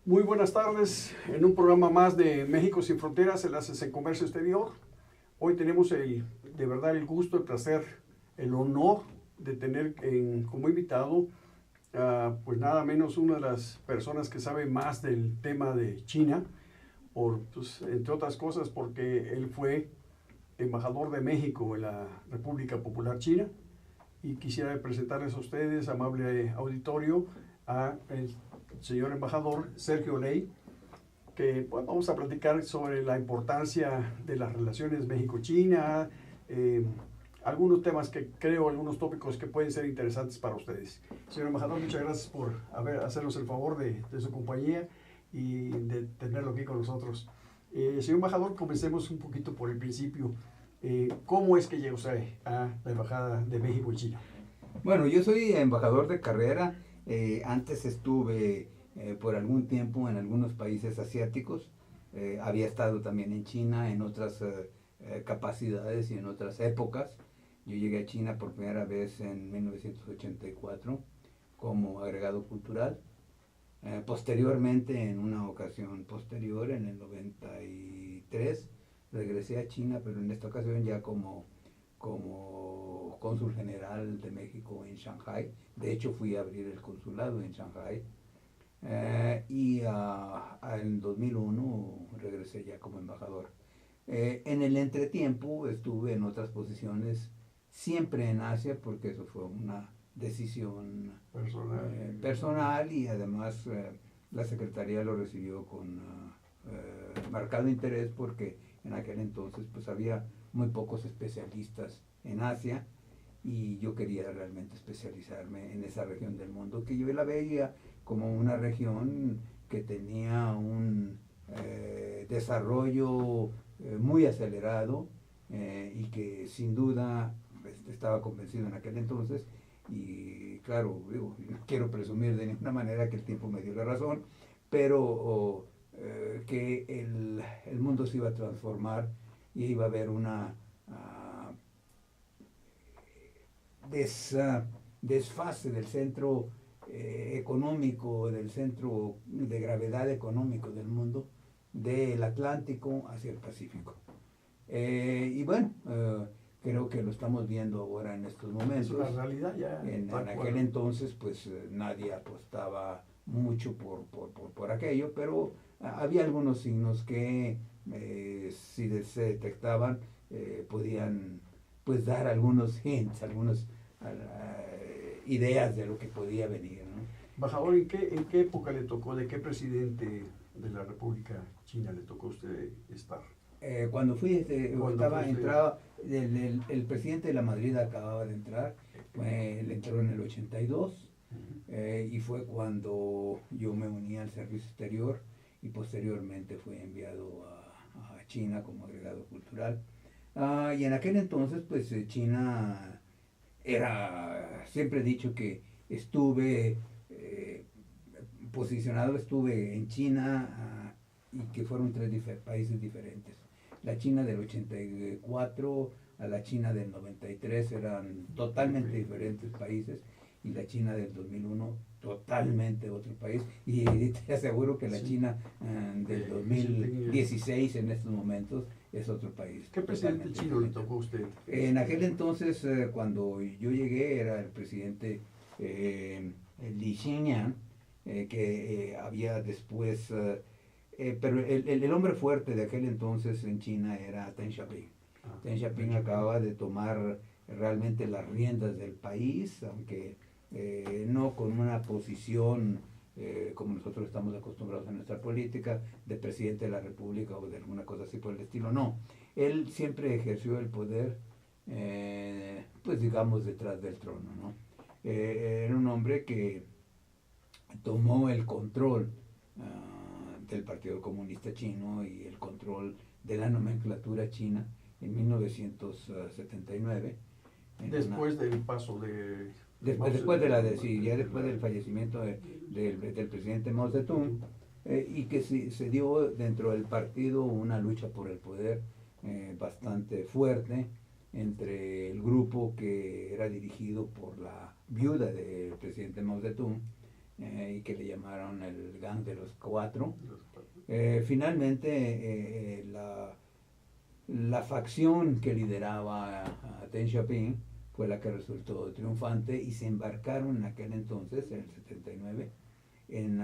Muy buenas tardes, en un programa más de México sin Fronteras, Enlaces en Comercio Exterior. Hoy tenemos de verdad el gusto, el placer, el honor de tener como invitado pues nada menos una de las personas que sabe más del tema de China, pues, entre otras cosas porque él fue embajador de México en la República Popular China. Y quisiera presentarles a ustedes, amable auditorio, a el señor embajador Sergio Ley, que pues, vamos a platicar sobre la importancia de las relaciones México-China, algunos temas que creo, algunos tópicos que pueden ser interesantes para ustedes. Señor embajador, muchas gracias por hacernos el favor de su compañía y de tenerlo aquí con nosotros. Señor embajador, comencemos un poquito por el principio. ¿Cómo es que llegó usted a la Embajada de México en China? Bueno, yo soy embajador de carrera. Antes estuve por algún tiempo en algunos países asiáticos. Había estado también en China en otras capacidades y en otras épocas. Yo llegué a China por primera vez en 1984 como agregado cultural. Posteriormente, en una ocasión posterior, en el 93, regresé a China, pero en esta ocasión ya como cónsul general de México en Shanghái. De hecho, fui a abrir el consulado en Shanghái. En 2001 regresé ya como embajador. En el entretiempo estuve en otras posiciones, siempre en Asia, porque eso fue una decisión personal y además la Secretaría lo recibió con marcado interés porque en aquel entonces pues había muy pocos especialistas en Asia y yo quería realmente especializarme en esa región del mundo que yo la veía como una región que tenía un desarrollo muy acelerado y que sin duda estaba convencido en aquel entonces y claro, digo, no quiero presumir de ninguna manera que el tiempo me dio la razón, pero que el mundo se iba a transformar y iba a haber una desfase del centro económico, del centro de gravedad económico del mundo, del Atlántico hacia el Pacífico. Y bueno, creo que lo estamos viendo ahora en estos momentos. Es una realidad ya. En aquel entonces, pues nadie apostaba mucho por aquello, pero había algunos signos que si se detectaban podían pues dar algunos hints, algunas ideas de lo que podía venir, ¿no? Embajador, ¿en qué época le tocó, de qué presidente de la República China le tocó a usted estar? Cuando fui, Cuando entraba, el presidente de la Madrid acababa de entrar, él entró en el 82 y fue cuando yo me uní al servicio exterior y posteriormente fue enviado a China como agregado cultural. Y en aquel entonces, pues China siempre he dicho que estuve posicionado, estuve en China y que fueron tres países diferentes. La China del 84 a la China del 93 eran totalmente diferentes países y la China del 2001 totalmente otro país y te aseguro que la China del 2016 en estos momentos es otro país. ¿Qué presidente chino le tocó a usted? En aquel entonces, cuando yo llegué, era el presidente Li Xinyang, que había después pero el hombre fuerte de aquel entonces en China era Deng Xiaoping. Deng Xiaoping acababa de tomar realmente las riendas del país, aunque no con una posición como nosotros estamos acostumbrados en nuestra política, de presidente de la República o de alguna cosa así por el estilo, no. Él siempre ejerció el poder, pues digamos, detrás del trono, ¿no? Era un hombre que tomó el control del Partido Comunista Chino y el control de la nomenclatura china en 1979. Después del paso de... Después del fallecimiento del presidente Mao Zedong, y que se dio dentro del partido una lucha por el poder bastante fuerte entre el grupo que era dirigido por la viuda del presidente Mao Zedong, y que le llamaron el Gang de los Cuatro. Finalmente, la facción que lideraba a Deng Xiaoping fue la que resultó triunfante y se embarcaron en aquel entonces, en el 79, en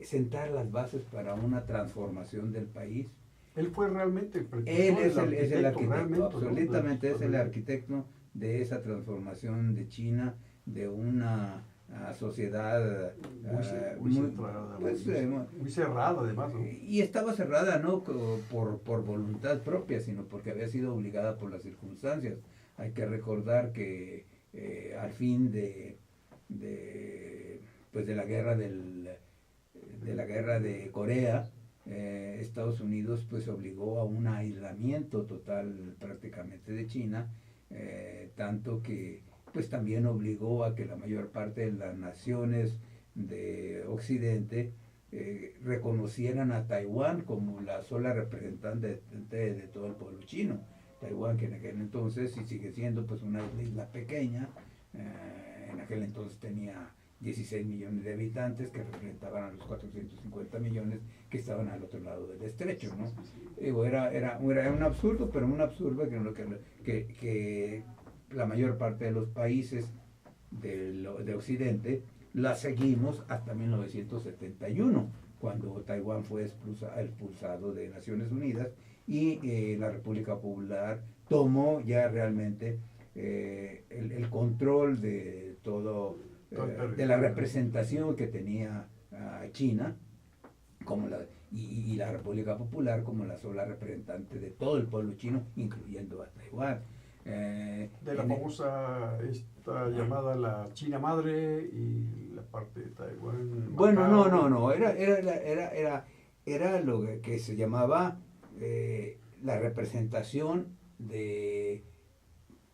sentar las bases para una transformación del país. Él fue realmente el precursor. Él es el arquitecto, realmente, absolutamente ¿no? es el arquitecto de esa transformación de China, de una sociedad muy cerrada además, ¿no? Y estaba cerrada no por voluntad propia, sino porque había sido obligada por las circunstancias. Hay que recordar que al fin pues de la guerra de Corea, Estados Unidos pues obligó a un aislamiento total prácticamente de China, tanto que pues también obligó a que la mayor parte de las naciones de Occidente reconocieran a Taiwán como la sola representante de todo el pueblo chino. Taiwán, que en aquel entonces, y sigue siendo pues una isla pequeña, en aquel entonces tenía 16 millones de habitantes, que representaban a los 450 millones que estaban al otro lado del estrecho, ¿no? Digo, era un absurdo, pero un absurdo que la mayor parte de los países de Occidente la seguimos hasta 1971, cuando Taiwán fue expulsado de Naciones Unidas y la República Popular tomó ya realmente el control de todo, de la representación que tenía China y la República Popular como la sola representante de todo el pueblo chino, incluyendo a Taiwán. De la famosa llamada la China madre y la parte de Taiwán. Bueno, no, era lo que se llamaba la representación de,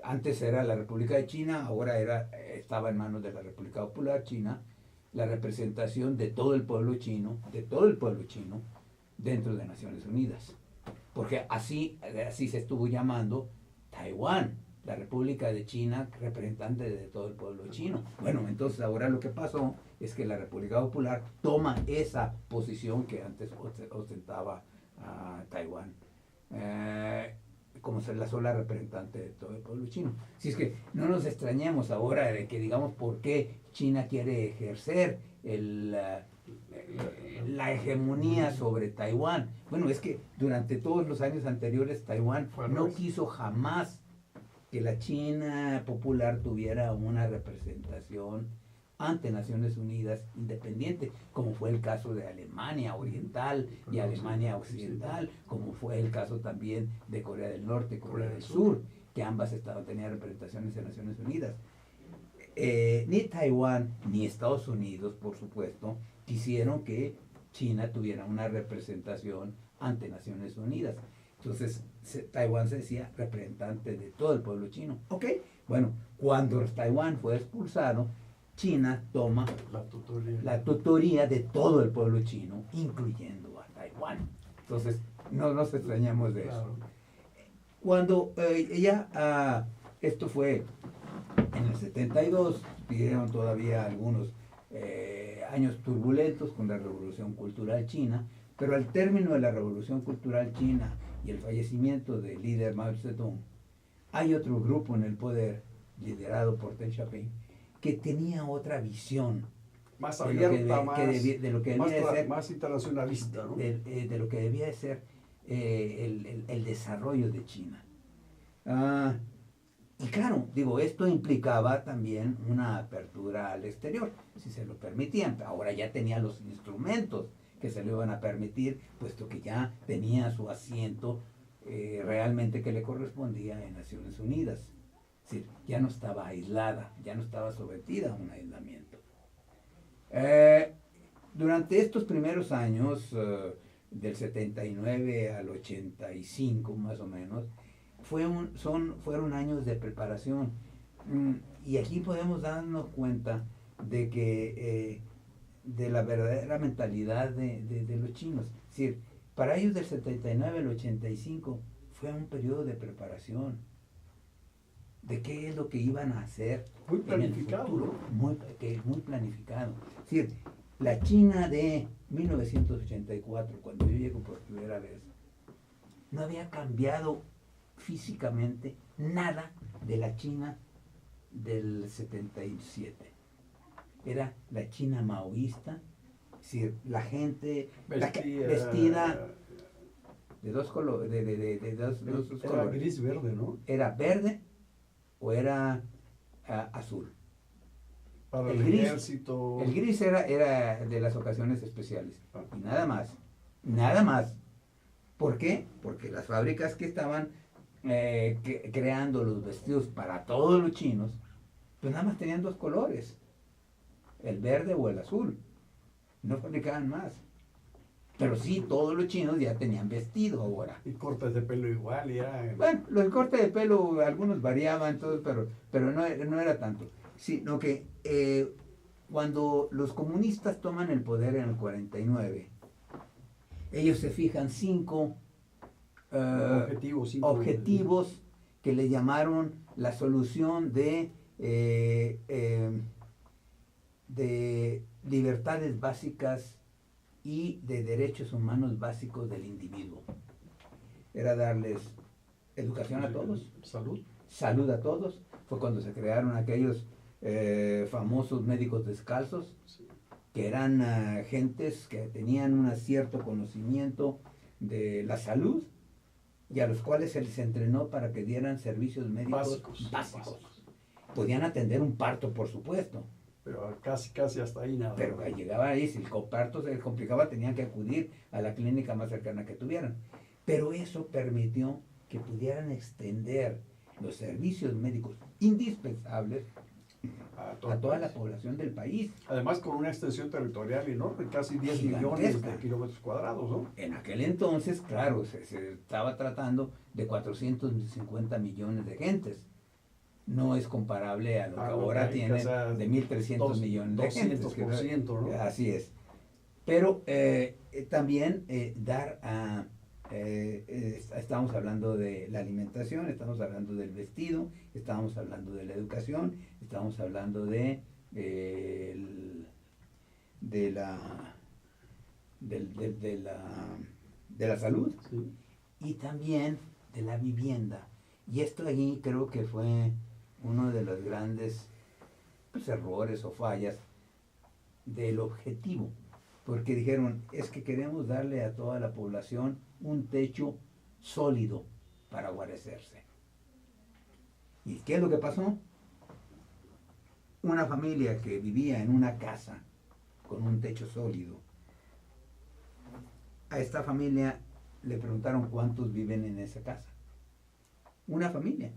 antes era la República de China, ahora estaba en manos de la República Popular China, la representación de todo el pueblo chino, dentro de Naciones Unidas, porque así se estuvo llamando Taiwán, la República de China, representante de todo el pueblo chino. Bueno, entonces ahora lo que pasó es que la República Popular toma esa posición que antes ostentaba Taiwán, como ser la sola representante de todo el pueblo chino. Si es que no nos extrañemos ahora de que digamos por qué China quiere ejercer la hegemonía sobre Taiwán. Bueno, es que durante todos los años anteriores Taiwán no quiso jamás que la China popular tuviera una representación ante Naciones Unidas independiente, como fue el caso de Alemania Oriental y Alemania Occidental, como fue el caso también de Corea del Norte y Corea del Sur, que ambas tenían representaciones en Naciones Unidas. Ni Taiwán ni Estados Unidos, por supuesto, quisieron que China tuviera una representación ante Naciones Unidas. Entonces, Taiwán se decía representante de todo el pueblo chino. Ok, bueno, cuando Taiwán fue expulsado, China toma la tutoría de todo el pueblo chino, incluyendo a Taiwán. Entonces, no nos extrañamos de eso. Cuando esto fue en el 72, vivieron todavía algunos años turbulentos con la Revolución Cultural China, pero al término de la Revolución Cultural China y el fallecimiento del líder Mao Zedong, hay otro grupo en el poder, liderado por Deng Xiaoping, que tenía otra visión. Más abierta, más internacionalista, ¿no? De lo que debía de ser el desarrollo de China. Y claro, digo, esto implicaba también una apertura al exterior, si se lo permitían. Ahora ya tenía los instrumentos que se le iban a permitir, puesto que ya tenía su asiento realmente que le correspondía en Naciones Unidas. Es decir, ya no estaba aislada, ya no estaba sometida a un aislamiento. Durante estos primeros años, del 79 al 85 más o menos, fueron años de preparación. Y aquí podemos darnos cuenta de que de la verdadera mentalidad de los chinos. Es decir, para ellos del 79 al 85 fue un periodo de preparación. de qué es lo que iban a hacer Muy en el planificado, futuro. ¿no? Muy planificado. Es decir, la China de 1984, cuando yo llego por primera vez, no había cambiado físicamente nada de la China del 77. Era la China maoísta, es decir, la gente vestida de dos colores, de dos Era colores. gris verde, ¿no? Era verde o era azul. Para El el gris- ejército. El gris era de las ocasiones especiales. Ah. Y nada más. Nada más. ¿Por qué? Porque las fábricas que estaban creando los vestidos para todos los chinos, pues nada más tenían dos colores. El verde o el azul. No fabricaban más. Pero sí, todos los chinos ya tenían vestido ahora. Y cortes de pelo igual, y era. Bueno, los cortes de pelo, algunos variaban, todos, pero no era tanto. Sino que cuando los comunistas toman el poder en el 49, ellos se fijan cinco objetivos que le llamaron la solución de libertades básicas y de derechos humanos básicos del individuo. Era darles educación a todos, Salud. salud a todos. Fue cuando se crearon aquellos famosos médicos descalzos, Sí. que eran gentes que tenían un cierto conocimiento de la salud y a los cuales se les entrenó para que dieran servicios médicos básicos. Podían atender un parto, por supuesto, Pero casi hasta ahí nada. pero llegaba ahí, si el parto se les complicaba, tenían que acudir a la clínica más cercana que tuvieran. Pero eso permitió que pudieran extender los servicios médicos indispensables a a toda la población del país. Además, con una extensión territorial enorme, casi 10 millones Gigantesca. de kilómetros cuadrados, ¿no? En aquel entonces, claro, se estaba tratando de 450 millones de gentes. No es comparable a lo que ahora tiene o sea, de 1.300 millones de gentes. 200%, ¿no? Así es. Pero también estamos hablando de la alimentación, estamos hablando del vestido, estamos hablando de la educación, estamos hablando de la salud Sí. y también de la vivienda. Y esto allí creo que fue uno de los grandes errores o fallas del objetivo, porque dijeron, es que queremos darle a toda la población un techo sólido para guarecerse. ¿Y qué es lo que pasó? Una familia que vivía en una casa con un techo sólido, a esta familia le preguntaron cuántos viven en esa casa. Una familia.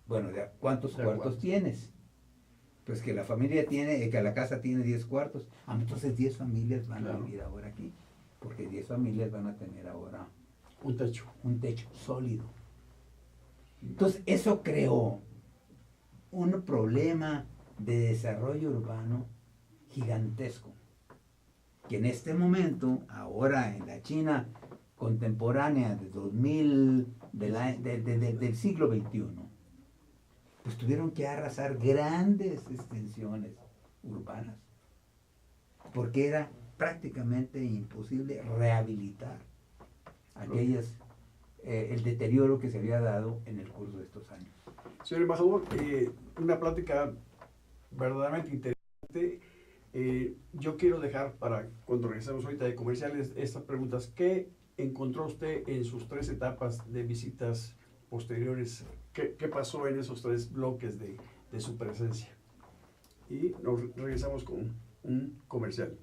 Bueno, ¿cuántos cuartos tienes? Pues que la familia tiene, que la casa tiene 10 cuartos. Entonces 10 familias van a vivir ahora aquí. Porque 10 familias van a tener ahora Un techo. un techo sólido. Entonces eso creó un problema de desarrollo urbano gigantesco. Que en este momento, ahora en la China contemporánea de 2000, del siglo XXI, pues tuvieron que arrasar grandes extensiones urbanas, porque era prácticamente imposible rehabilitar el deterioro que se había dado en el curso de estos años. Señor embajador, una plática verdaderamente interesante. Yo quiero dejar para cuando regresemos ahorita de comerciales estas preguntas. ¿Qué encontró usted en sus 3 etapas de visitas posteriores? ¿Qué pasó en esos 3 bloques de su presencia? Y nos regresamos con un comercial.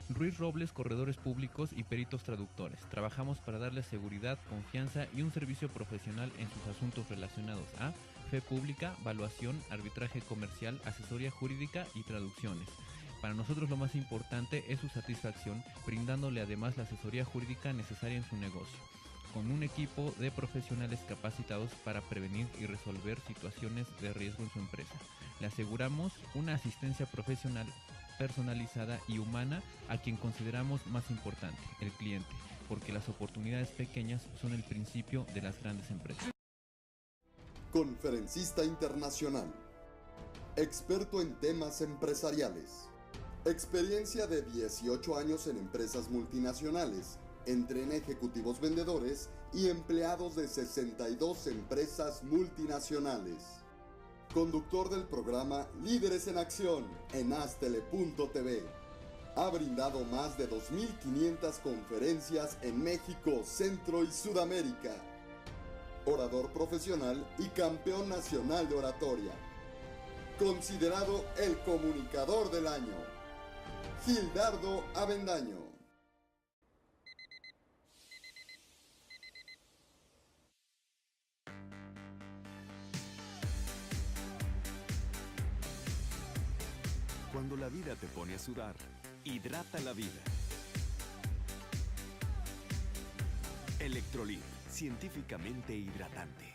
Ruiz Robles, corredores públicos y peritos traductores. Trabajamos para darles seguridad, confianza y un servicio profesional en sus asuntos relacionados a fe pública, valuación, arbitraje comercial, asesoría jurídica y traducciones. Para nosotros lo más importante es su satisfacción, brindándole además la asesoría jurídica necesaria en su negocio, con un equipo de profesionales capacitados para prevenir y resolver situaciones de riesgo en su empresa. Le aseguramos una asistencia profesional personalizada y humana a quien consideramos más importante, el cliente, porque las oportunidades pequeñas son el principio de las grandes empresas. Conferencista internacional, experto en temas empresariales, experiencia de 18 años en empresas multinacionales, entrena ejecutivos vendedores y empleados de 62 empresas multinacionales. Conductor del programa Líderes en Acción en Astele.tv. Ha brindado más de 2.500 conferencias en México, Centro y Sudamérica. Orador profesional y campeón nacional de oratoria. Considerado el comunicador del año. Gildardo Avendaño. Cuando la vida te pone a sudar, hidrata la vida. Electrolit, científicamente hidratante.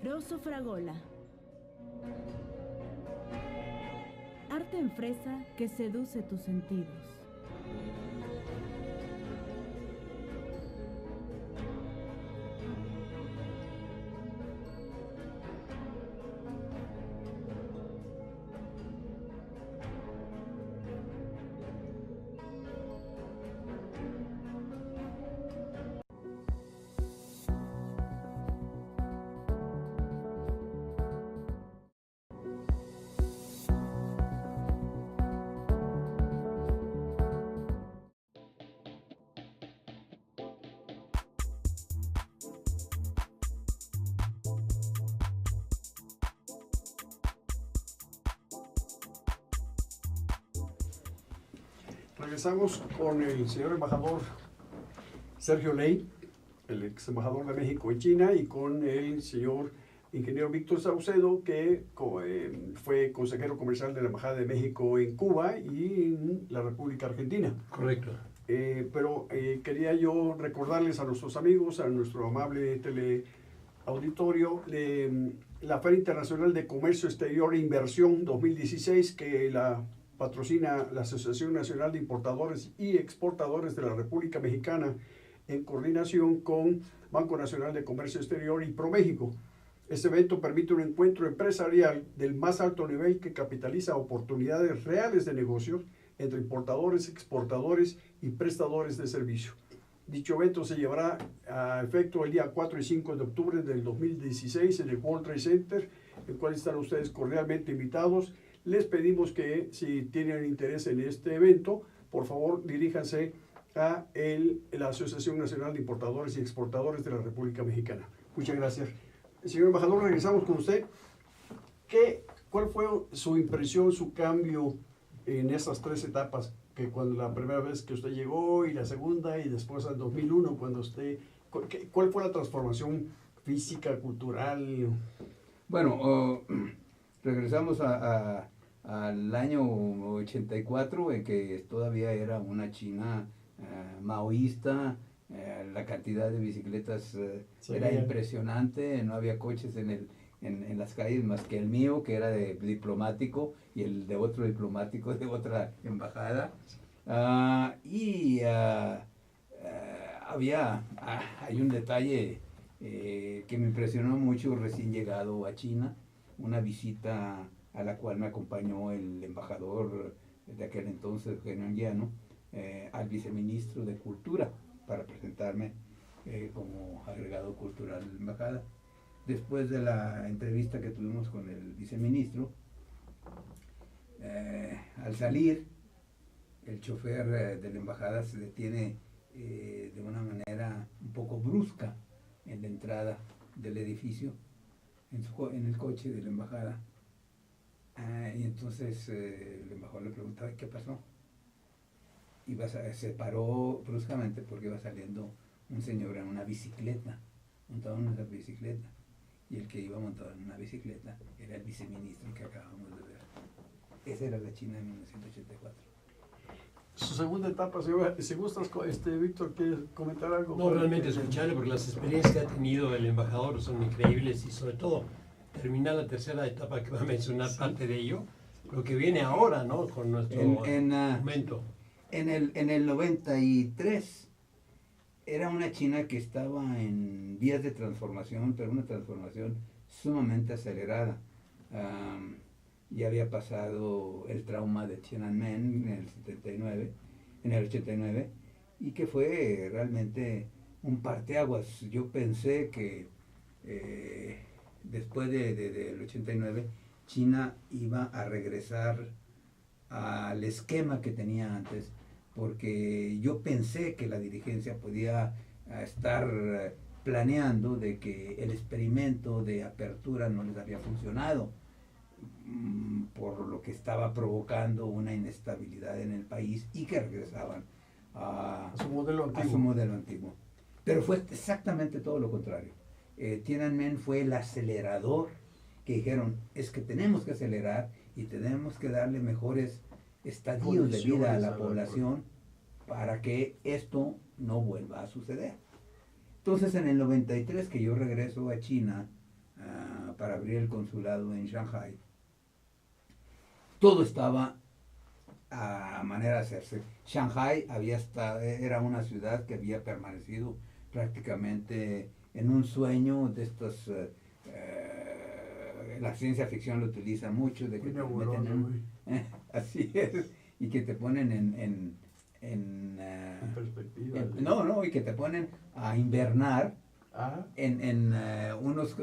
Rosso Fragola. Arte en fresa que seduce tus sentidos. Regresamos con el señor embajador Sergio Ley, el ex embajador de México en China, y con el señor ingeniero Víctor Saucedo, que fue consejero comercial de la Embajada de México en Cuba y en la República Argentina. Correcto. Pero quería yo recordarles a nuestros amigos, a nuestro amable teleauditorio, la Feria Internacional de Comercio Exterior e Inversión 2016, que la patrocina la Asociación Nacional de Importadores y Exportadores de la República Mexicana en coordinación con Banco Nacional de Comercio Exterior y ProMéxico. Este evento permite un encuentro empresarial del más alto nivel que capitaliza oportunidades reales de negocios entre importadores, exportadores y prestadores de servicio. Dicho evento se llevará a efecto el día 4 y 5 de octubre del 2016 en el World Trade Center, el cual están ustedes cordialmente invitados. Les pedimos que si tienen interés en este evento, por favor diríjanse a la Asociación Nacional de Importadores y Exportadores de la República Mexicana. Muchas gracias. Señor embajador, regresamos con usted. ¿Cuál fue su impresión, su cambio en esas tres etapas? Que cuando la primera vez que usted llegó y la segunda y después en 2001 cuando usted... ¿Cuál fue la transformación física, cultural? Bueno, regresamos al año 84, en que todavía era una China maoísta. La cantidad de bicicletas era impresionante, no había coches en las calles más que el mío, que era de diplomático, y el de otro diplomático de otra embajada. Hay un detalle que me impresionó mucho recién llegado a China, una visita a la cual me acompañó el embajador de aquel entonces, Eugenio Anguiano, al viceministro de Cultura, para presentarme como agregado cultural de la embajada. Después de la entrevista que tuvimos con el viceministro, al salir, el chofer de la embajada se detiene de una manera un poco brusca en la entrada del edificio, en el coche de la embajada. Y entonces el embajador le preguntaba, ¿qué pasó? Se paró bruscamente porque iba saliendo un señor en una bicicleta, montado en una bicicleta. Y el que iba montado en una bicicleta era el viceministro que acabamos de ver. Esa era la China de 1984. Su segunda etapa, si gustas, Víctor, ¿quieres comentar algo? No, realmente escucharle, porque las experiencias que ha tenido el embajador son increíbles y sobre todo terminar la tercera etapa que va a mencionar parte de ello, lo que viene ahora, ¿no? Con nuestro momento. En el 93 era una China que estaba en vías de transformación, pero una transformación sumamente acelerada. Ya había pasado el trauma de Tiananmen en el 89, y que fue realmente un parteaguas. Yo pensé que después del 89 China iba a regresar al esquema que tenía antes, porque yo pensé que la dirigencia podía estar planeando de que el experimento de apertura no les había funcionado, por lo que estaba provocando una inestabilidad en el país, y que regresaban a su modelo antiguo. Pero fue exactamente todo lo contrario. Tiananmen fue el acelerador, que dijeron, es que tenemos que acelerar y tenemos que darle mejores estadios de vida a la población para que esto no vuelva a suceder. Entonces, en el 93, que yo regreso a China para abrir el consulado en Shanghái, todo estaba a manera de hacerse. Shanghái era una ciudad que había permanecido prácticamente en un sueño de estos, la ciencia ficción lo utiliza mucho, de que te meten así es, y que te ponen en perspectiva. Y que te ponen a invernar en unos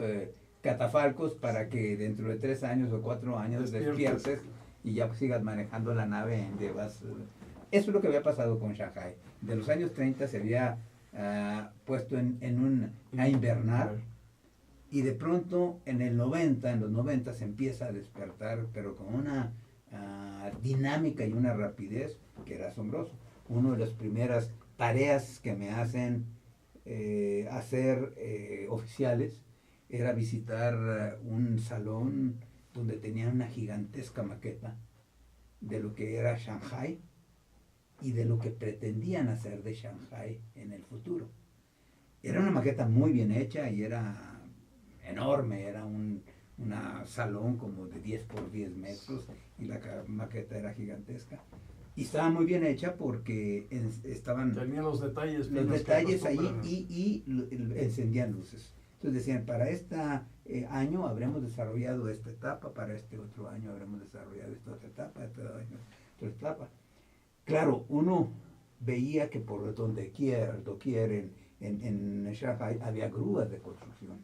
catafalcos para que dentro de 3 años o 4 años despiertes y ya sigas manejando la nave en Devas. Eso es lo que había pasado con Shanghái. De los años 30 se había puesto a invernar, y de pronto en los 90 se empieza a despertar, pero con una dinámica y una rapidez que era asombroso. Una de las primeras tareas que me hacen hacer oficiales era visitar un salón donde tenían una gigantesca maqueta de lo que era Shanghái y de lo que pretendían hacer de Shanghái en el futuro. Era una maqueta muy bien hecha y era enorme, era un salón como de 10 por 10 metros, y la maqueta era gigantesca. Y estaba muy bien hecha porque tenía los detalles ahí y encendían luces. Entonces decían, para este año habremos desarrollado esta etapa, para este otro año habremos desarrollado esta otra etapa, otra etapa. Claro, uno veía que por doquier en Shanghái había grúas de construcción.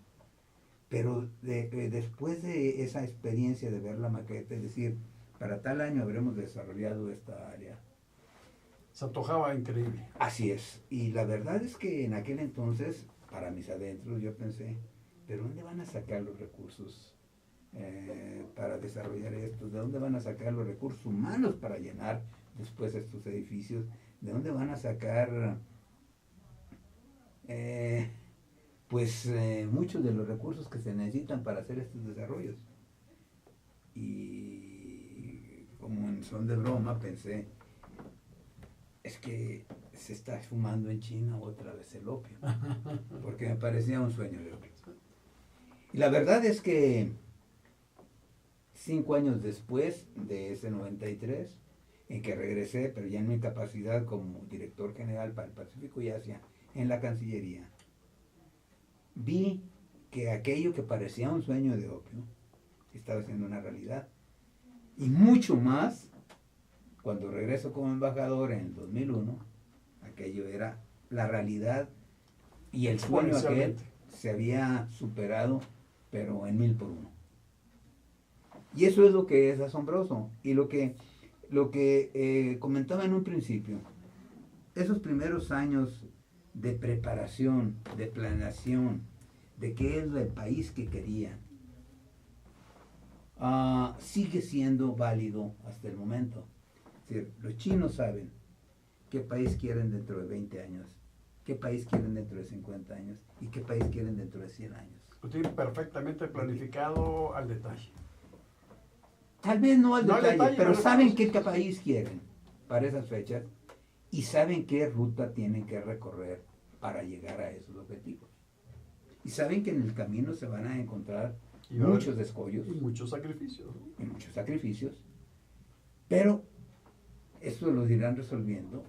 Pero después de esa experiencia de ver la maqueta, es decir, para tal año habremos desarrollado esta área, se antojaba increíble. Así es. Y la verdad es que en aquel entonces, para mis adentros, yo pensé, ¿de dónde van a sacar los recursos para desarrollar esto? ¿De dónde van a sacar los recursos humanos para llenar después estos edificios? ¿De dónde van a sacar muchos de los recursos que se necesitan para hacer estos desarrollos? Y como en son de broma pensé, es que se está fumando en China otra vez el opio, porque me parecía un sueño de opio. Y la verdad es que 5 años después de ese 93, en que regresé, pero ya en mi capacidad como director general para el Pacífico y Asia en la Cancillería, vi que aquello que parecía un sueño de opio estaba siendo una realidad. Y mucho más cuando regreso como embajador en el 2001, aquello era la realidad, y el sueño aquel se había superado, pero en 1000 por 1. Y eso es lo que es asombroso. Y lo que comentaba en un principio, esos primeros años de preparación, de planeación, de qué es el país que querían, sigue siendo válido hasta el momento. Es decir, los chinos saben qué país quieren dentro de 20 años, qué país quieren dentro de 50 años y qué país quieren dentro de 100 años. Lo tienen perfectamente planificado al detalle. Tal vez no al detalle, pero saben qué qué país quieren para esas fechas y saben qué ruta tienen que recorrer para llegar a esos objetivos. Y saben que en el camino se van a encontrar muchos escollos. Y muchos sacrificios. Y muchos sacrificios. Pero esto lo irán resolviendo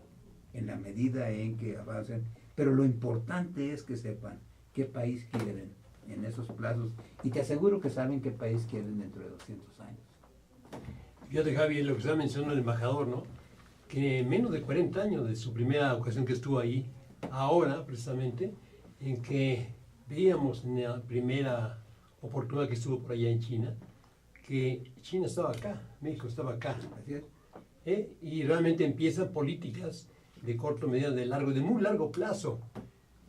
en la medida en que avancen. Pero lo importante es que sepan qué país quieren en esos plazos. Y te aseguro que saben qué país quieren dentro de 200 años. Fíjate, Javi, lo que estaba mencionando el embajador, ¿no? Que en menos de 40 años de su primera ocasión que estuvo ahí, ahora precisamente, en que veíamos en la primera oportunidad que estuvo por allá en China, que China estaba acá, México estaba acá. Así es. Y realmente empiezan políticas de corto, mediano, de muy largo plazo.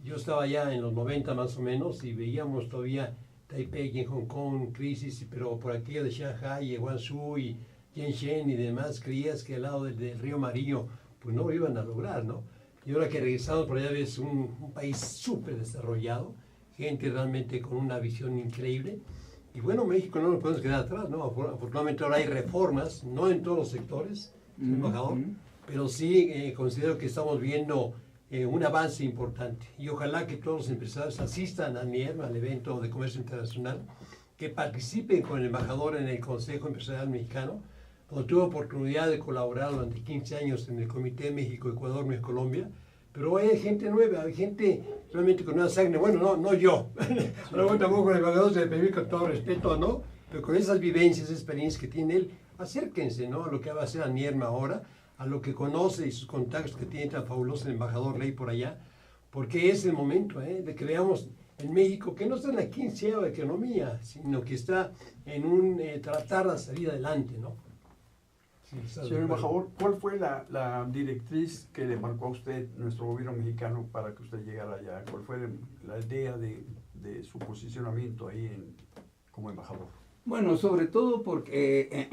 Yo estaba allá en los 90 más o menos y veíamos todavía Taipei en Hong Kong, crisis, pero por aquí de Shanghai, Guangzhou y Shenzhen y demás, creías que al lado del río Amarillo pues no lo iban a lograr, ¿no? Y ahora que regresamos por allá ves un país súper desarrollado, gente realmente con una visión increíble. Y bueno, México no nos podemos quedar atrás, ¿no? Afortunadamente ahora hay reformas, no en todos los sectores, embajador, pero sí considero que estamos viendo un avance importante. Y ojalá que todos los empresarios asistan a NIEM, al evento de comercio internacional, que participen con el embajador en el Consejo Empresarial Mexicano, donde tuve oportunidad de colaborar durante 15 años en el Comité México-Ecuador, México-Colombia, pero hay gente nueva, hay gente realmente con nueva sangre. Bueno, no yo, pero tampoco con el embajador se le permite con todo respeto, ¿no? Pero con esas vivencias, esas experiencias que tiene él, acérquense, ¿no? A lo que va a hacer ANIERM ahora, a lo que conoce y sus contactos que tiene tan fabuloso el embajador Ley por allá, porque es el momento de que veamos en México que no está en la 15ª economía, sino que está en un tratar de salir adelante, ¿no? Sí, señor embajador, ¿cuál fue la directriz que le marcó a usted nuestro gobierno mexicano para que usted llegara allá? ¿Cuál fue la idea de su posicionamiento ahí como embajador? Bueno, sobre todo porque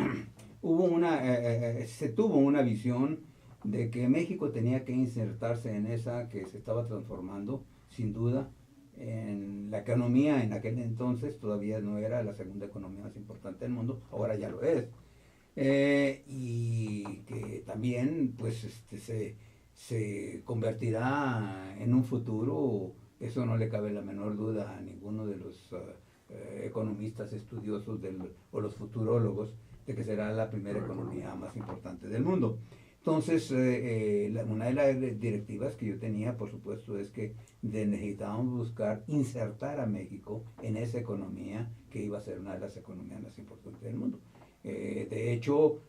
se tuvo una visión de que México tenía que insertarse en esa que se estaba transformando, sin duda, en la economía en aquel entonces todavía no era la segunda economía más importante del mundo, ahora ya lo es. Y que también pues se convertirá en un futuro, eso no le cabe la menor duda a ninguno de los economistas estudiosos o los futurólogos, de que será la primera economía más importante del mundo. Entonces, una de las directivas que yo tenía, por supuesto, es que necesitábamos buscar insertar a México en esa economía que iba a ser una de las economías más importantes del mundo. De hecho,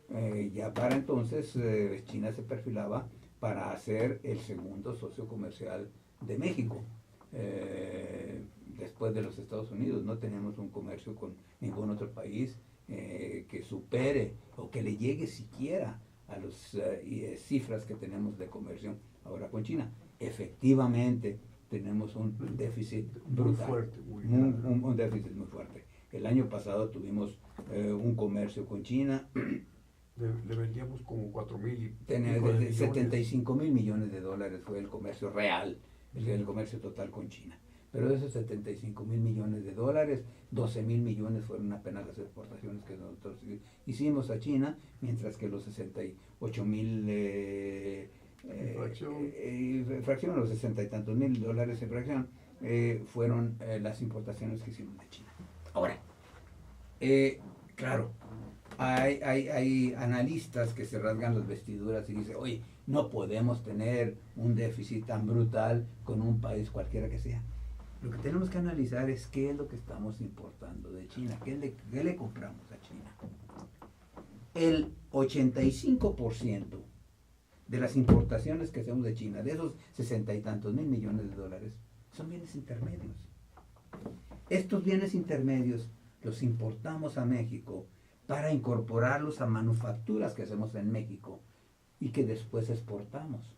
ya para entonces China se perfilaba para ser el segundo socio comercial de México. Después de los Estados Unidos, no teníamos un comercio con ningún otro país que supere o que le llegue siquiera a las cifras que tenemos de comercio ahora con China. Efectivamente, tenemos un déficit brutal, muy fuerte, un déficit muy fuerte. El año pasado tuvimos un comercio con China. Le vendíamos como 4,000 y 75,000 millones de dólares fue el comercio real, el comercio total con China. Pero de esos 75,000 millones de dólares, 12,000 millones fueron apenas las exportaciones que nosotros hicimos a China, mientras que los 68,000 fracción, los 60 y tantos mil dólares en fracción, fueron las importaciones que hicimos de China. Ahora, claro, hay analistas que se rasgan las vestiduras y dicen, oye, no podemos tener un déficit tan brutal con un país cualquiera que sea. Lo que tenemos que analizar es qué es lo que estamos importando de China, qué le compramos a China. El 85% de las importaciones que hacemos de China, de esos 60 y tantos mil millones de dólares, son bienes intermedios. Estos bienes intermedios los importamos a México para incorporarlos a manufacturas que hacemos en México y que después exportamos.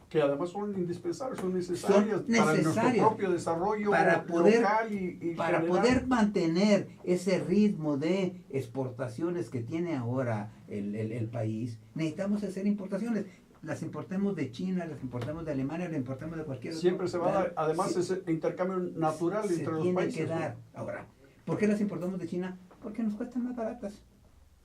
Que además son indispensables, son necesarias para nuestro propio desarrollo para poder, local y para general. poder mantener ese ritmo de exportaciones que tiene ahora el país. Necesitamos hacer importaciones. Las importemos de China, las importemos de Alemania, las importemos de cualquier otro Siempre se va a dar, lugar. además ese intercambio natural entre los países. Se tiene que dar. Ahora, ¿por qué las importamos de China? Porque nos cuestan más baratas.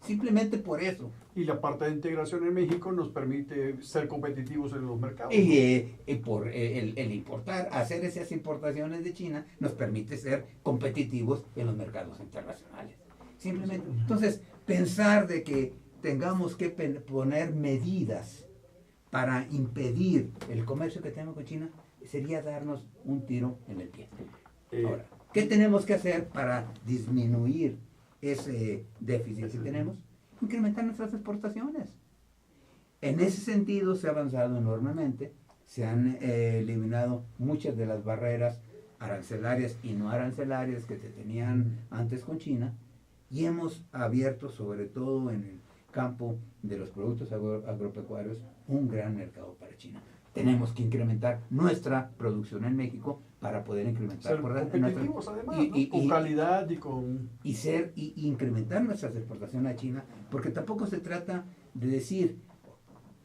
Simplemente por eso. Y la parte de integración en México nos permite ser competitivos en los mercados. Y por el importar, hacer esas importaciones de China, nos permite ser competitivos en los mercados internacionales. Simplemente. Entonces, pensar de que tengamos que poner medidas para impedir el comercio que tenemos con China sería darnos un tiro en el pie. Ahora, ¿qué tenemos que hacer para disminuir ese déficit que tenemos? Incrementar nuestras exportaciones. En ese sentido se ha avanzado enormemente, se han eliminado muchas de las barreras arancelarias y no arancelarias que se tenían antes con China, y hemos abierto, sobre todo en el campo de los productos agropecuarios, un gran mercado para China. Tenemos que incrementar nuestra producción en México para poder incrementar ser competitivos además, ¿no? Con calidad y con... Y incrementar nuestras exportaciones a China, porque tampoco se trata de decir,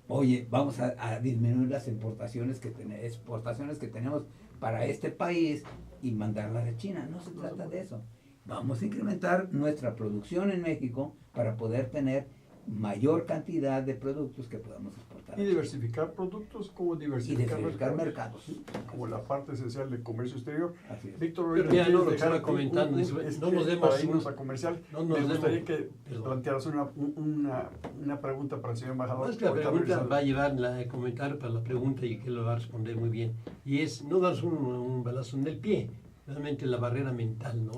oye, vamos a disminuir las exportaciones que tenemos para este país y mandarlas a China. No se trata de eso. Vamos a incrementar nuestra producción en México para poder tener mayor cantidad de productos que podamos exportar. Y diversificar productos como diversificar mercados. ¿Sí? Como la parte esencial del comercio exterior. Así es. Víctor, pero ya no lo estaba comentando. No nos demos para irnos a comercial. Me gustaría que plantearas una pregunta para el señor embajador. La pregunta va a llevar a comentar para la pregunta y que lo va a responder muy bien. Y es no darse un balazo en el pie. Realmente la barrera mental, ¿no?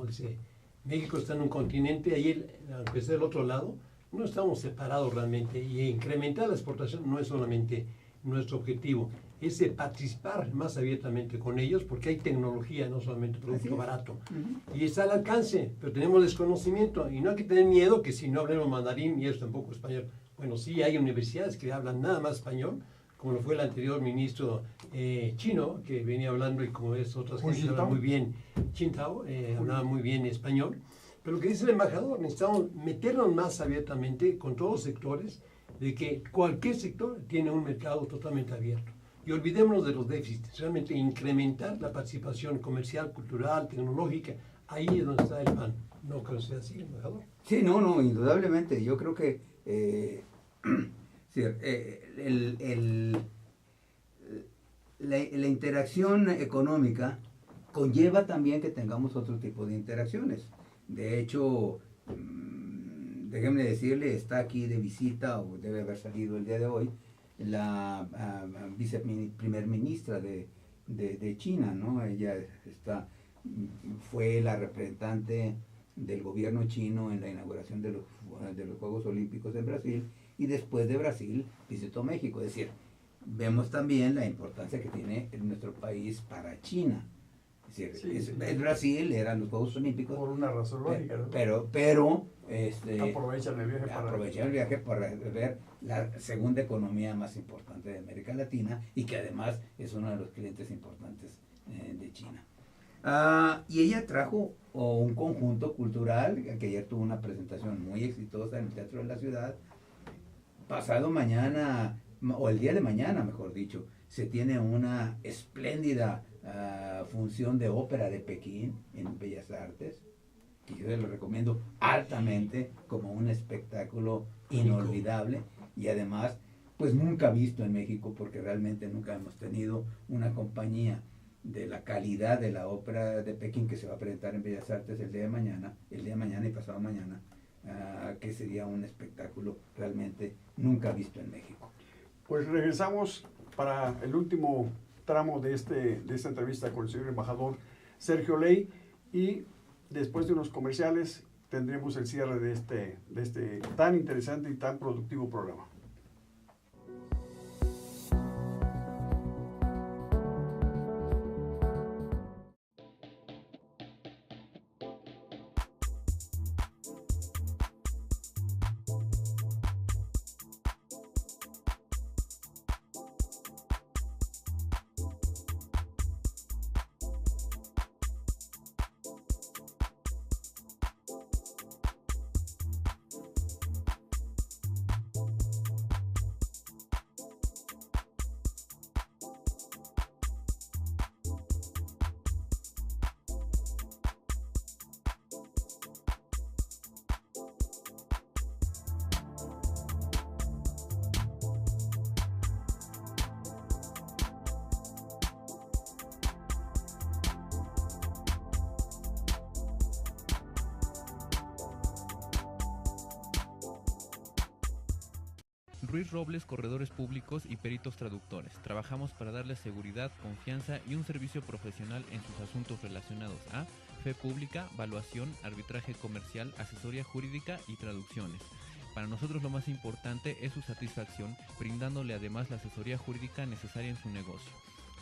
México está en un continente, ahí aunque sea del otro lado, no estamos separados realmente, y incrementar la exportación no es solamente nuestro objetivo, es participar más abiertamente con ellos, porque hay tecnología, no solamente producto barato, y está al alcance, pero tenemos desconocimiento, y no hay que tener miedo que si no hablemos mandarín y ellos tampoco español. Bueno, sí hay universidades que hablan nada más español, como lo fue el anterior ministro chino, que venía hablando, y como es otras gente que hablan muy bien Qintao, hablaba muy bien español. Pero lo que dice el embajador, necesitamos meternos más abiertamente con todos los sectores, de que cualquier sector tiene un mercado totalmente abierto. Y olvidémonos de los déficits, realmente incrementar la participación comercial, cultural, tecnológica, ahí es donde está el pan. ¿No creo que sea así, embajador? Sí, no, indudablemente. Yo creo que la interacción económica conlleva también que tengamos otro tipo de interacciones. De hecho, déjenme decirle, está aquí de visita, o debe haber salido el día de hoy, la viceprimer ministra de China, ¿no? Ella fue la representante del gobierno chino en la inauguración de los Juegos Olímpicos en Brasil, y después de Brasil visitó México. Es decir, vemos también la importancia que tiene nuestro país para China. Es decir, el Brasil eran los Juegos Olímpicos. Por una razón lógica, ¿no? Pero aprovechan el viaje para ver la segunda economía más importante de América Latina, y que además es uno de los clientes importantes de China. Y ella trajo un conjunto cultural, que ayer tuvo una presentación muy exitosa en el Teatro de la Ciudad. Pasado mañana, o el día de mañana, mejor dicho, se tiene una espléndida función de ópera de Pekín en Bellas Artes, que yo lo recomiendo altamente como un espectáculo inolvidable, y además pues nunca visto en México, porque realmente nunca hemos tenido una compañía de la calidad de la ópera de Pekín, que se va a presentar en Bellas Artes el día de mañana y pasado mañana, que sería un espectáculo realmente nunca visto en México. Pues regresamos para el último tramo de esta entrevista con el señor embajador Sergio Ley, y después de unos comerciales tendremos el cierre de este tan interesante y tan productivo programa. Ruiz Robles, corredores públicos y peritos traductores. Trabajamos para darles seguridad, confianza y un servicio profesional en sus asuntos relacionados a fe pública, valuación, arbitraje comercial, asesoría jurídica y traducciones. Para nosotros lo más importante es su satisfacción, brindándole además la asesoría jurídica necesaria en su negocio,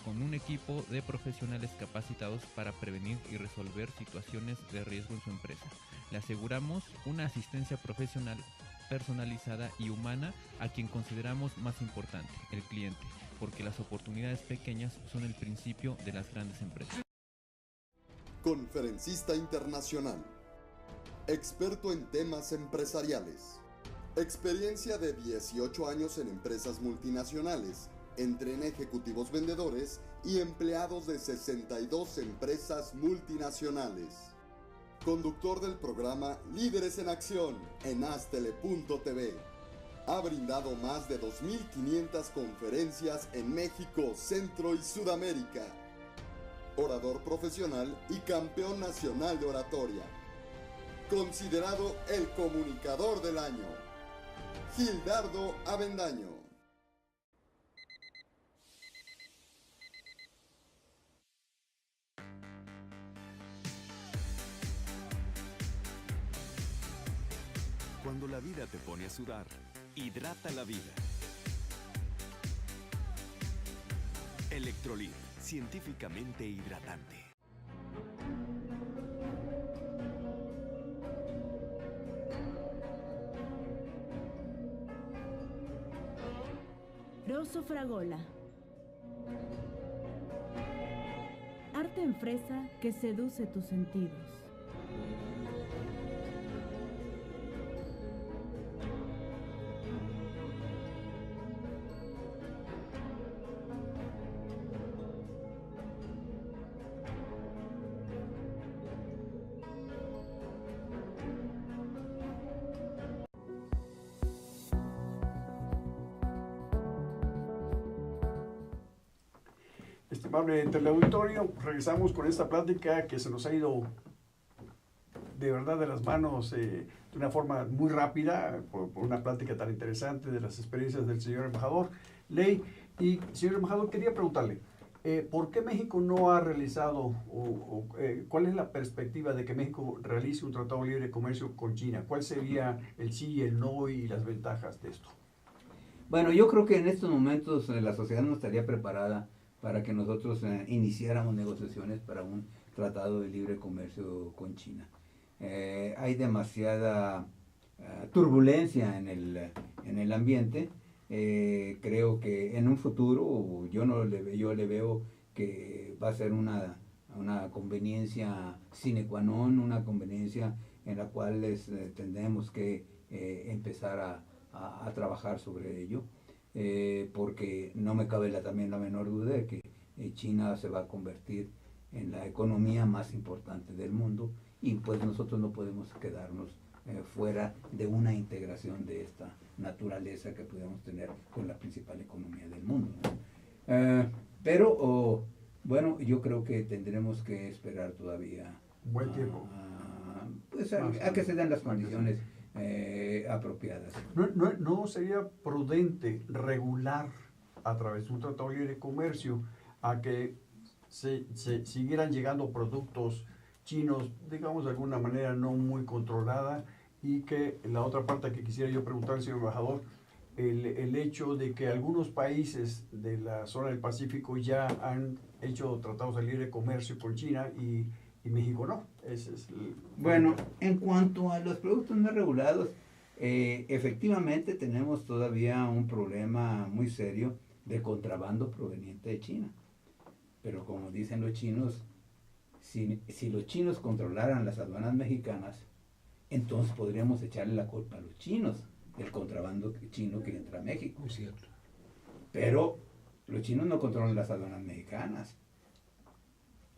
con un equipo de profesionales capacitados para prevenir y resolver situaciones de riesgo en su empresa. Le aseguramos una asistencia profesional personalizada y humana a quien consideramos más importante, el cliente, porque las oportunidades pequeñas son el principio de las grandes empresas. Conferencista internacional, experto en temas empresariales, experiencia de 18 años en empresas multinacionales, entre ejecutivos vendedores y empleados de 62 empresas multinacionales. Conductor del programa Líderes en Acción en Astele.tv. Ha brindado más de 2.500 conferencias en México, Centro y Sudamérica. Orador profesional y campeón nacional de oratoria. Considerado el comunicador del año. Gildardo Avendaño. Cuando la vida te pone a sudar, hidrata la vida. Electrolit, científicamente hidratante. Rosso Fragola. Arte en fresa que seduce tus sentidos. Estimable teleauditorio, regresamos con esta plática que se nos ha ido de verdad de las manos de una forma muy rápida, por una plática tan interesante de las experiencias del señor embajador Ley. Y señor embajador, quería preguntarle, ¿por qué México no ha realizado, cuál es la perspectiva de que México realice un tratado libre de comercio con China? ¿Cuál sería el sí y el no y las ventajas de esto? Bueno, yo creo que en estos momentos la sociedad no estaría preparada para que nosotros iniciáramos negociaciones para un tratado de libre comercio con China. Hay demasiada turbulencia en el ambiente. Creo que en un futuro yo le veo que va a ser una conveniencia sine qua non, una conveniencia en la cual tendremos que empezar a trabajar sobre ello. Porque no me cabe también la menor duda de que China se va a convertir en la economía más importante del mundo y pues nosotros no podemos quedarnos fuera de una integración de esta naturaleza que podemos tener con la principal economía del mundo, ¿no? Pero bueno, yo creo que tendremos que esperar todavía buen tiempo pues a que se den las condiciones apropiadas. ¿No sería prudente regular a través de un tratado libre de comercio a que se siguieran llegando productos chinos, digamos de alguna manera no muy controlada? Y que la otra parte que quisiera yo preguntar al señor embajador, el hecho de que algunos países de la zona del Pacífico ya han hecho tratados de libre comercio con China y México no. Ese es bueno, en cuanto a los productos no regulados, efectivamente tenemos todavía un problema muy serio de contrabando proveniente de China. Pero como dicen los chinos, si los chinos controlaran las aduanas mexicanas, entonces podríamos echarle la culpa a los chinos del contrabando chino que entra a México. Muy cierto. Pero los chinos no controlan las aduanas mexicanas.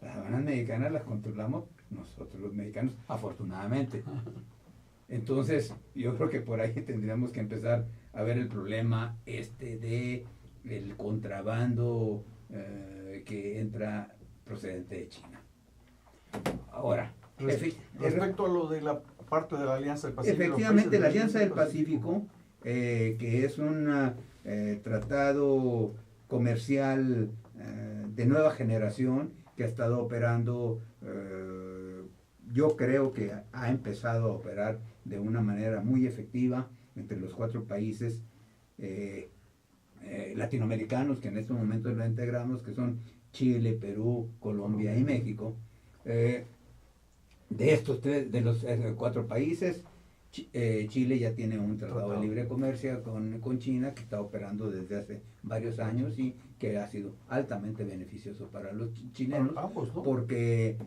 Las aduanas mexicanas las controlamos nosotros los mexicanos, afortunadamente. Entonces, yo creo que por ahí tendríamos que empezar a ver el problema de el contrabando que entra procedente de China. Ahora, respecto a lo de la parte de la Alianza del Pacífico. Efectivamente, la Alianza del Pacífico que es un tratado comercial de nueva generación que ha estado operando, yo creo que ha empezado a operar de una manera muy efectiva entre los 4 países latinoamericanos que en estos momentos lo integramos, que son Chile, Perú, Colombia y México. De estos de los 4 países, Chile ya tiene un tratado de libre comercio con China que está operando desde hace varios años y que ha sido altamente beneficioso para los chilenos, ambos, ¿no? Porque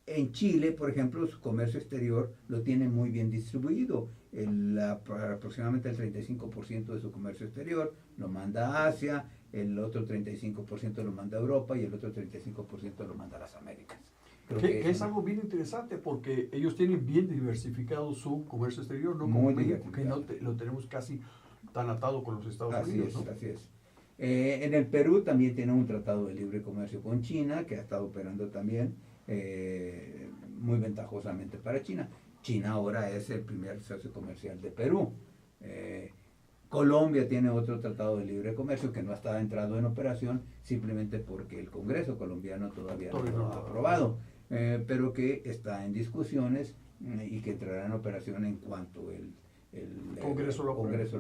en Chile, por ejemplo, su comercio exterior lo tiene muy bien distribuido. Aproximadamente el 35% de su comercio exterior lo manda a Asia, el otro 35% lo manda a Europa y el otro 35% lo manda a las Américas. Que es algo bien interesante porque ellos tienen bien diversificado su comercio exterior, ¿no? Como Muy México, que diversificado. lo tenemos casi tan atado con los Estados Así Unidos, es, ¿no? así es. En el Perú también tiene un tratado de libre comercio con China, que ha estado operando también muy ventajosamente para China. China ahora es el primer socio comercial de Perú. Colombia tiene otro tratado de libre comercio que no está entrado en operación simplemente porque el Congreso colombiano todavía no lo ha aprobado, pero que está en discusiones y que entrará en operación en cuanto el Congreso lo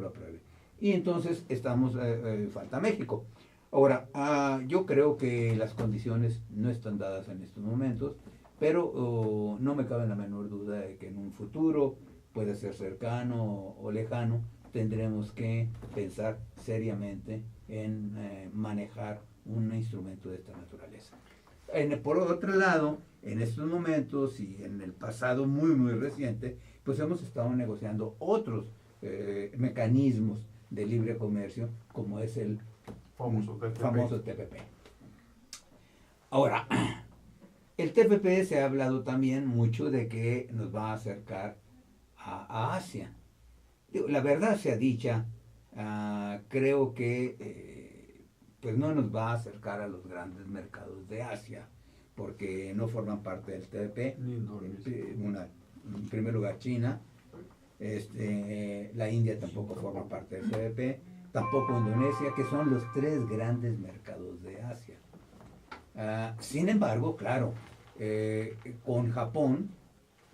apruebe. Y entonces falta México. Ahora, yo creo que las condiciones no están dadas en estos momentos, pero no me cabe la menor duda de que en un futuro, puede ser cercano o lejano, tendremos que pensar seriamente en manejar un instrumento de esta naturaleza. Por otro lado, en estos momentos y en el pasado muy muy reciente, pues hemos estado negociando otros mecanismos de libre comercio, como es el famoso TPP. Ahora, el TPP se ha hablado también mucho de que nos va a acercar a Asia. La verdad sea dicha, creo que pues no nos va a acercar a los grandes mercados de Asia, porque no forman parte del TPP. En primer lugar, China, la India tampoco forma parte del TPP, tampoco Indonesia, que son los 3 grandes mercados de Asia. Sin embargo, claro, con Japón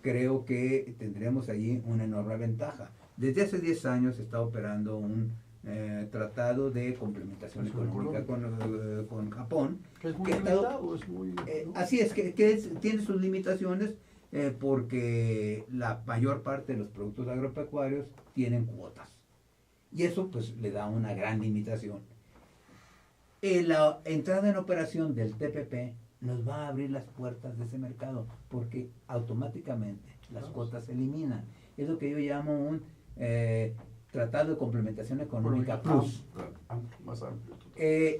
creo que tendremos allí una enorme ventaja. Desde hace 10 años está operando un tratado de complementación económica con Japón. Que es muy limitado, así es, que tiene sus limitaciones porque la mayor parte de los productos agropecuarios tienen cuotas. Y eso pues le da una gran limitación. La entrada en operación del TPP nos va a abrir las puertas de ese mercado porque automáticamente las cuotas se eliminan. Es lo que yo llamo un tratado de complementación económica plus.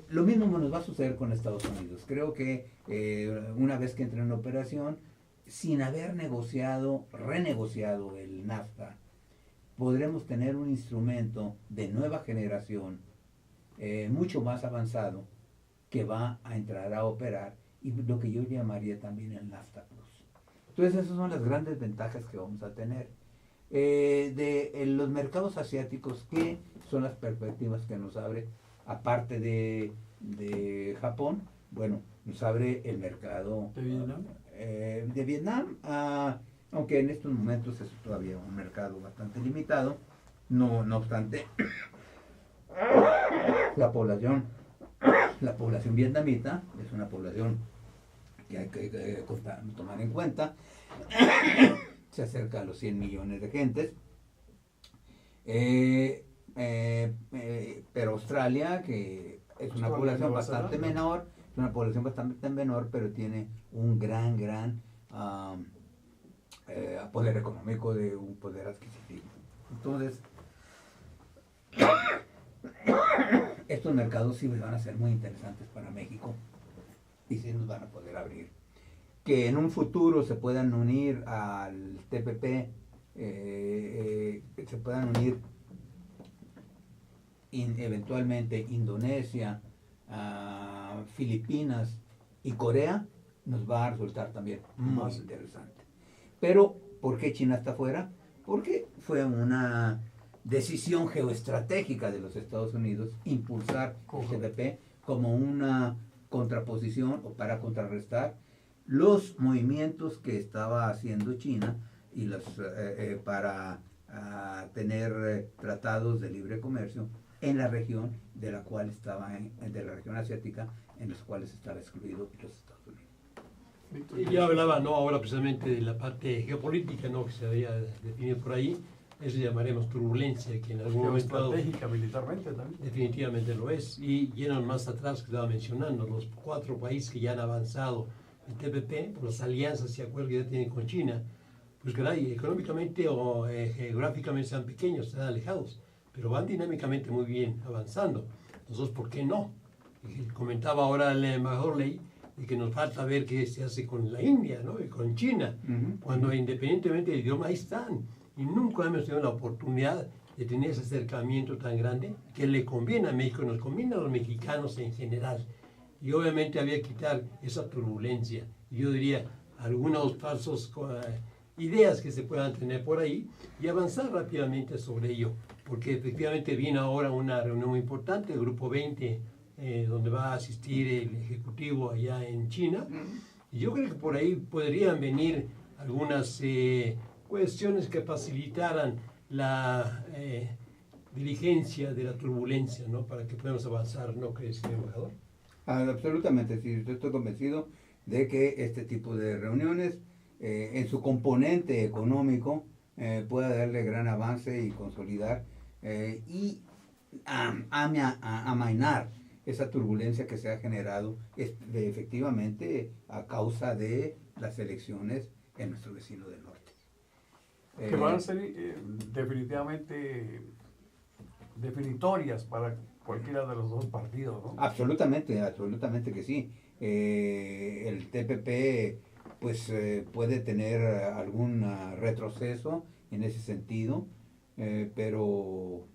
Lo mismo nos va a suceder con Estados Unidos. Creo que una vez que entre en operación, sin haber renegociado el NAFTA, podremos tener un instrumento de nueva generación mucho más avanzado que va a entrar a operar y lo que yo llamaría también el NAFTA Plus. Entonces esas son las grandes ventajas que vamos a tener. En los mercados asiáticos, ¿qué son las perspectivas que nos abre? Aparte de Japón, bueno, nos abre el mercado de Vietnam, aunque en estos momentos es todavía un mercado bastante limitado. No obstante, la población vietnamita es una población que hay que tomar en cuenta. Se acerca a los 100 millones de gentes. Pero Australia, que es una población bastante menor, pero tiene un gran poder económico, de un poder adquisitivo. Entonces, estos mercados sí van a ser muy interesantes para México y sí nos van a poder abrir. Que en un futuro se puedan unir al TPP, se puedan unir eventualmente Indonesia, Filipinas y Corea, nos va a resultar también muy interesante. Pero, ¿por qué China está fuera? porque fue una decisión geoestratégica de los Estados Unidos impulsar el TPP como una contraposición o para contrarrestar los movimientos que estaba haciendo China y para tener tratados de libre comercio en la región de la cual de la región asiática, en los cuales estaba excluido los Estados Unidos. Y ya hablaba, ¿no?, ahora precisamente de la parte geopolítica, ¿no?, que se había definido por ahí. Eso llamaremos turbulencia, que en algún momento estratégica militarmente también. Definitivamente lo es. Y yendo más atrás, que estaba mencionando, los 4 países que ya han avanzado en TPP, por las alianzas y acuerdos que ya tienen con China, pues caray, económicamente o geográficamente sean pequeños, sean alejados, pero van dinámicamente muy bien avanzando. Nosotros, ¿por qué no? Y comentaba ahora el embajador Ley de que nos falta ver qué se hace con la India, ¿no?, y con China, cuando independientemente del idioma ahí están. Y nunca hemos tenido la oportunidad de tener ese acercamiento tan grande que le conviene a México, nos conviene a los mexicanos en general. Y obviamente había que quitar esa turbulencia. Y yo diría, algunos falsos ideas que se puedan tener por ahí y avanzar rápidamente sobre ello. Porque efectivamente viene ahora una reunión muy importante, el Grupo 20, donde va a asistir el Ejecutivo allá en China. Y yo creo que por ahí podrían venir algunas cuestiones que facilitaran la diligencia de la turbulencia, ¿no?, para que podamos avanzar, ¿no crees, señor embajador? Absolutamente, sí, yo estoy convencido de que este tipo de reuniones, en su componente económico, pueda darle gran avance y consolidar y amainar esa turbulencia que se ha generado efectivamente a causa de las elecciones en nuestro vecino del norte. Que van a ser definitivamente definitorias para cualquiera de los dos partidos, ¿no? Absolutamente, absolutamente que sí. El TPP pues puede tener algún retroceso en ese sentido, pero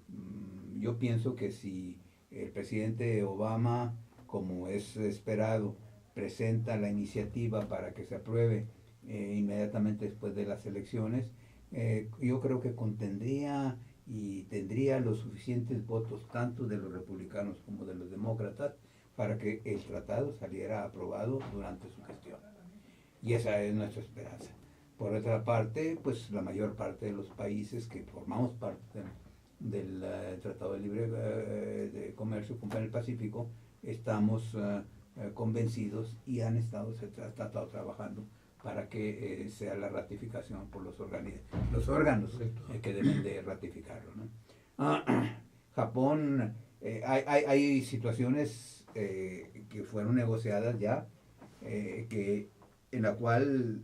yo pienso que si el presidente Obama, como es esperado, presenta la iniciativa para que se apruebe inmediatamente después de las elecciones, yo creo que contendría y tendría los suficientes votos tanto de los republicanos como de los demócratas para que el tratado saliera aprobado durante su gestión. Y esa es nuestra esperanza. Por otra parte, pues la mayor parte de los países que formamos parte del Tratado de Libre de Comercio con el Pacífico estamos convencidos y han estado trabajando para que sea la ratificación por los órganos que deben de ratificarlo, ¿no? Japón, hay situaciones que fueron negociadas ya, en la cual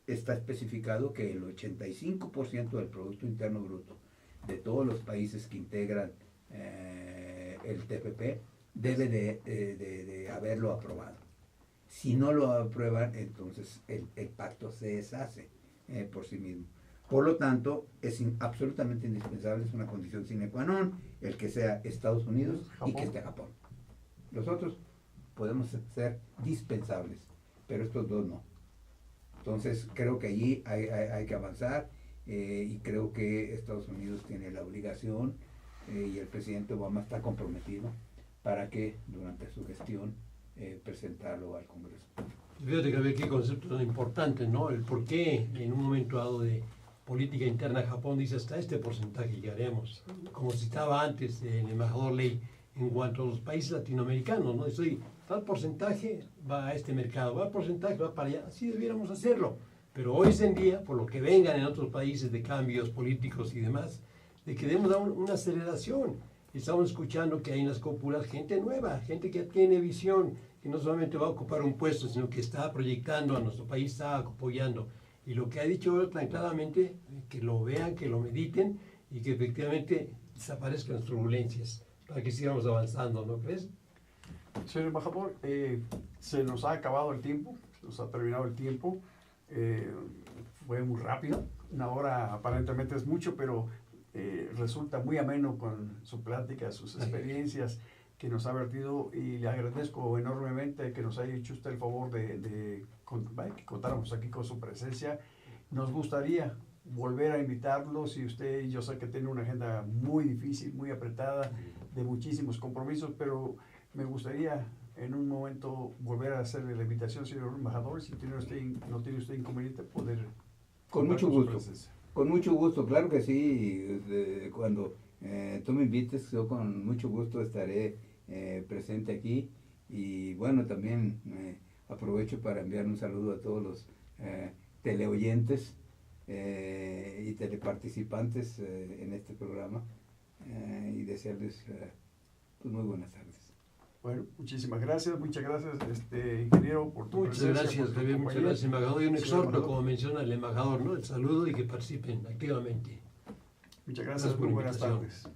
está especificado que el 85% del Producto Interno Bruto de todos los países que integran el TPP debe de haberlo aprobado. Si no lo aprueban, entonces el pacto se deshace por sí mismo. Por lo tanto, es absolutamente indispensable, es una condición sine qua non, el que sea Estados Unidos y que esté Japón. Los otros podemos ser dispensables, pero estos dos no. Entonces, creo que allí hay que avanzar y creo que Estados Unidos tiene la obligación y el presidente Obama está comprometido para que durante su gestión presentarlo al Congreso. Fíjate que había qué concepto tan importante, ¿no? El por qué en un momento dado de política interna Japón dice hasta este porcentaje llegaremos, como citaba antes el embajador Ley en cuanto a los países latinoamericanos, ¿no? Estoy, tal porcentaje va a este mercado, tal porcentaje va para allá, así debiéramos hacerlo. Pero hoy en día, por lo que vengan en otros países de cambios políticos y demás, de que debemos dar una aceleración. Estamos escuchando que hay en las cúpulas gente nueva, gente que tiene visión, que no solamente va a ocupar un puesto, sino que está proyectando a nuestro país, está apoyando. Y lo que ha dicho tan claramente, que lo vean, que lo mediten y que efectivamente desaparezcan las turbulencias para que sigamos avanzando, ¿no crees? Señor embajador, se nos ha acabado el tiempo, se nos ha terminado el tiempo. Fue muy rápido, una hora aparentemente es mucho, pero resulta muy ameno con su plática, sus experiencias que nos ha vertido, y le agradezco enormemente que nos haya hecho usted el favor que contáramos aquí con su presencia. Nos gustaría volver a invitarlos y usted, yo sé que tiene una agenda muy difícil, muy apretada, de muchísimos compromisos, pero me gustaría en un momento volver a hacerle la invitación, señor embajador, si no tiene usted inconveniente poder... Con mucho gusto, con mucho gusto, claro que sí, cuando tú me invites, yo con mucho gusto estaré presente aquí, y bueno, también aprovecho para enviar un saludo a todos los teleoyentes y teleparticipantes en este programa, y desearles pues, muy buenas tardes. Bueno, muchísimas gracias, muchas gracias, ingeniero, por tu presencia. Muchas gracias, embajador. Y un exhorto, como menciona el embajador, ¿no? El saludo y que participen activamente. Muchas gracias, muy buenas tardes.